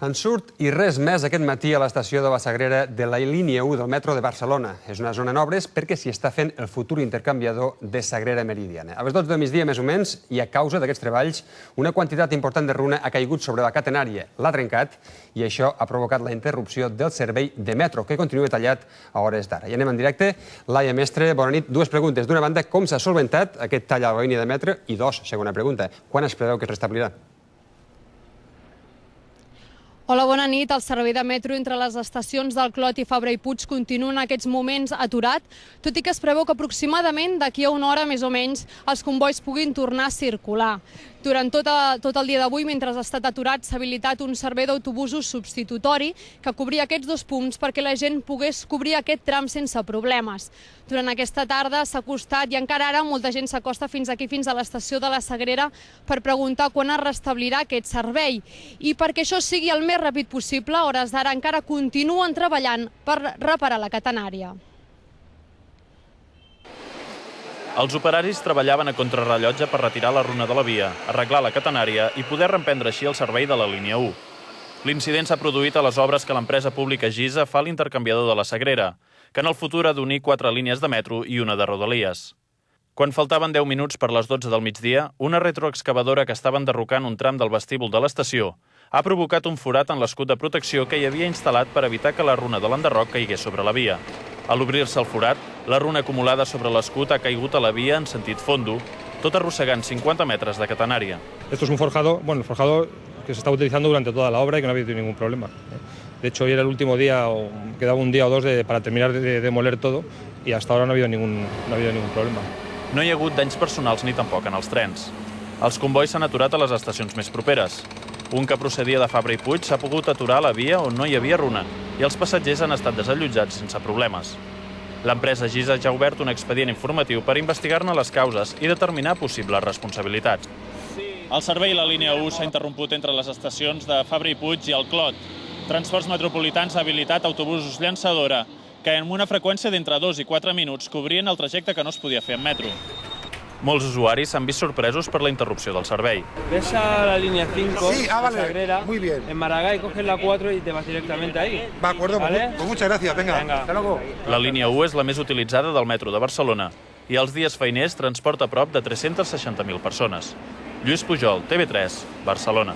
En surt i res més aquest matí a l'estació de la Sagrera de la línia 1 del metro de Barcelona. És una zona en obres perquè s'hi està fent el futur intercanviador de Sagrera Meridiana. A les 12 del migdia, més o menys, i a causa d'aquests treballs, una quantitat important de runa ha caigut sobre la catenària, l'ha trencat, i això ha provocat la interrupció del servei de metro, que continua tallat a hores d'ara. I anem en directe. Laia Mestre, bona nit. Dues preguntes. D'una banda, com s'ha solventat aquest tall a la línia de metro? I dos, segona pregunta, quan es preveu que es restablirà? Hola, bona nit. El servei de metro entre les estacions del Clot i Fabra i Puig continua en aquests moments aturat, tot i que es preveu que aproximadament d'aquí a una hora més o menys els combois puguin tornar a circular. Durant tot el dia d'avui, mentre ha estat aturat, s'ha habilitat un servei d'autobusos substitutori que cobria aquests dos punts perquè la gent pogués cobrir aquest tram sense problemes. Durant aquesta tarda s'ha acostat, i encara ara molta gent s'acosta fins aquí, fins a l'estació de la Sagrera, per preguntar quan es restablirà aquest servei. I perquè això sigui el més ràpid possible, a hores d'ara encara continuen treballant per reparar la catenària. Els operaris treballaven a contrarrellotge per retirar la runa de la via, arreglar la catenària i poder reemprendre així el servei de la línia 1. L'incident s'ha produït a les obres que l'empresa pública Gisa fa a l'intercanviador de la Sagrera, que en el futur ha d'unir 4 línies de metro i una de rodalies. Quan faltaven 10 minuts per les 12 del migdia, una retroexcavadora que estava enderrocant un tram del vestíbul de l'estació ha provocat un forat en l'escut de protecció que hi havia instal·lat per evitar que la runa de l'enderroc caigués sobre la via. A l'obrir-se el forat, la runa acumulada sobre l'escut ha caigut a la via en sentit fondo, tot arrossegant 50 metres de catenària. Esto es un forjado, el forjado que se está utilizando durante toda la obra y que no ha habido ningún problema. De hecho, hoy era el último día, o quedaba un día o dos para terminar de demoler todo, y hasta ahora no ha habido ningún problema. No hi ha hagut danys personals ni tampoc en els trens. Els combois s'han aturat a les estacions més properes. Un que procedia de Fabra i Puig s'ha pogut aturar a la via on no hi havia runa i els passatgers han estat desallotjats sense problemes. L'empresa Gisa ja ha obert un expedient informatiu per investigar-ne les causes i determinar possibles responsabilitats. El servei a la línia 1 s'ha interromput entre les estacions de Fabra i Puig i el Clot. Transports Metropolitans ha habilitat autobusos llançadora que amb una freqüència d'entre 2 i 4 minuts cobrien el trajecte que no es podia fer en metro. Molts usuaris s'han vist sorpresos per la interrupció del servei. Ves a la línea 5, sí, vale. Sagrera, muy bien. En Maragall, coges la 4 y te vas directamente ahí. Va, acuerdo, ¿vale? Pues muchas gracias, venga. Hasta luego. La línia 1 és la més utilitzada del metro de Barcelona i els dies feiners transporta a prop de 360.000 persones. Lluís Pujol, TV3, Barcelona.